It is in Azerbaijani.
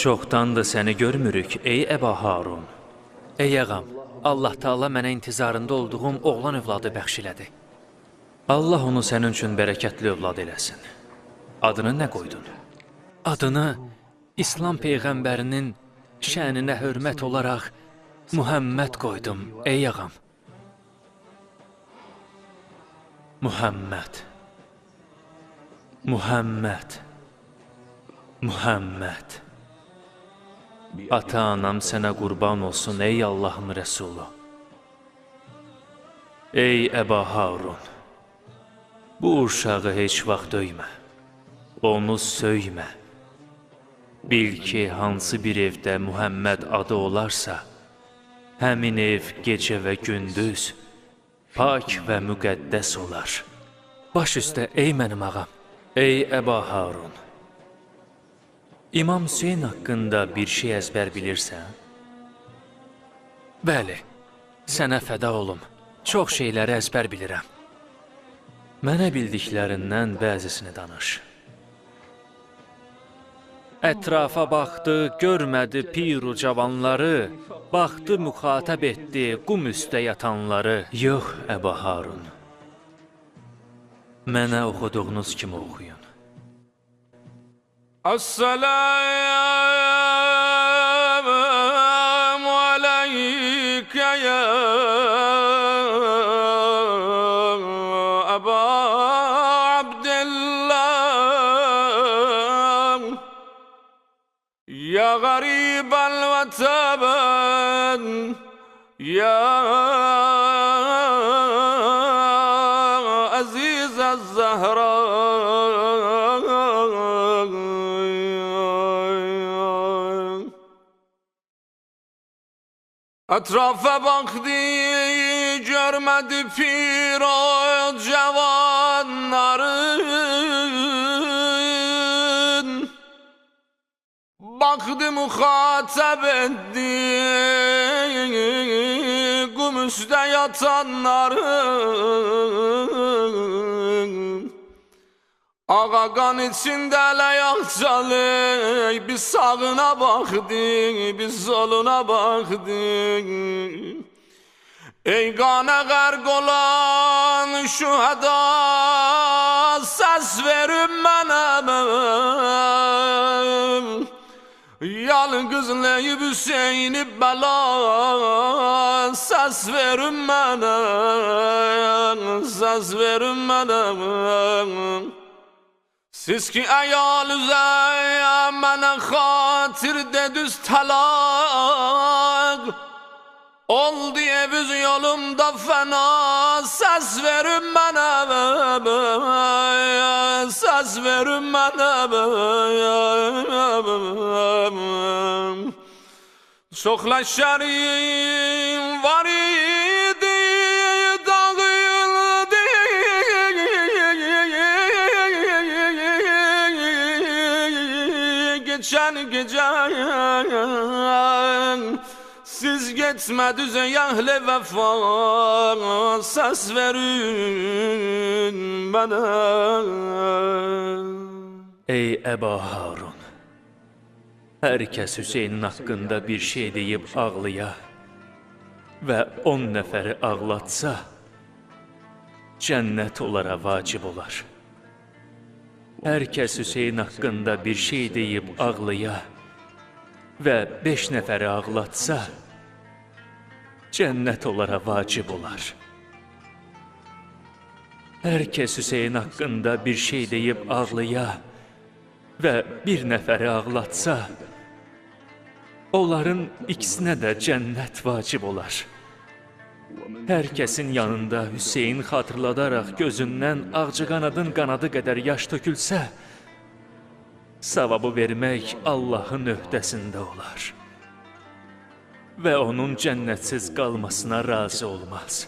Çoxdandır səni görmürük, ey Əba Harun. Ey ağam, Allah Taala mənə intizarında olduğum oğlan övladı bəxş elədi. Allah onu sənin üçün bərəkətli övlad eləsin. Adını nə qoydun? Adını İslam Peyğəmbərinin şəninə hörmət olaraq Muhammed qoydum, ey ağam. Muhammed. Muhammed. Muhammed. Ata-anam sənə qurban olsun, ey Allahın Rəsulu. Ey Əba Harun, bu uşağı heç vaxt döymə, onu söymə. Bil ki, hansı bir evdə Muhammed adı olarsa, həmin ev gecə və gündüz pak və müqəddəs olar. Baş üstə, ey mənim ağam, ey Əba Harun. İmam Hüseyin haqqında bir şey əzbər bilirsən? Bəli, sənə fəda olum. Çox şeyləri əzbər bilirəm. Mənə bildiklərindən bəzisini danış. Ətrafa baxdı, görmədi piru cavanları, baxdı, müxatəb etdi qum üstə yatanları. Yox, Əba Harun. Mənə oxuduğunuz kimi oxuyun. Esselamu aleykə ya Əba Abdillah, ya garibəl vətəbən, ya əzizəz zəhra. Ətrafa baxdı, görmədi pir o cavanların, baxdı müxatəb etdi qum üstə yatanların. Ağa qan içində ələyaqcalı, biz sağına baxdı, biz soluna baxdı. Ey qana qərq olan şühəda, səs verin mənə. Yalqızlayıb Hüseyni bəla, səs verin mənə, səs verin mənə. Siz ki əyal üzəyə mənə xatir dedüz təlaq, oldu eviz yolumda fəna, səs verin mənə, səs verin mənə. Çox ləşərim var idi, geçen gece siz getmədiniz ey əhl-i vəfa, səs verin mənə. Ey Əba Harun, hər kəs Hüseynin haqqında bir şey deyib ağlaya və 10 nəfəri ağlatsa, cənnət onlara vacib olar. Hər kəs Hüseyin haqqında bir şey deyib ağlaya və 5 nəfəri ağlatsa, cənnət onlara vacib olar. Hər kəs Hüseyin haqqında bir şey deyib ağlaya və 1 nəfəri ağlatsa, onların ikisinə də cənnət vacib olar. Hər kəsin yanında Hüseyin xatırladaraq gözündən ağcaqanadın qanadı qədər yaş tökülsə, savabı vermək Allahın öhdəsində olar və onun cənnətsiz qalmasına razı olmaz.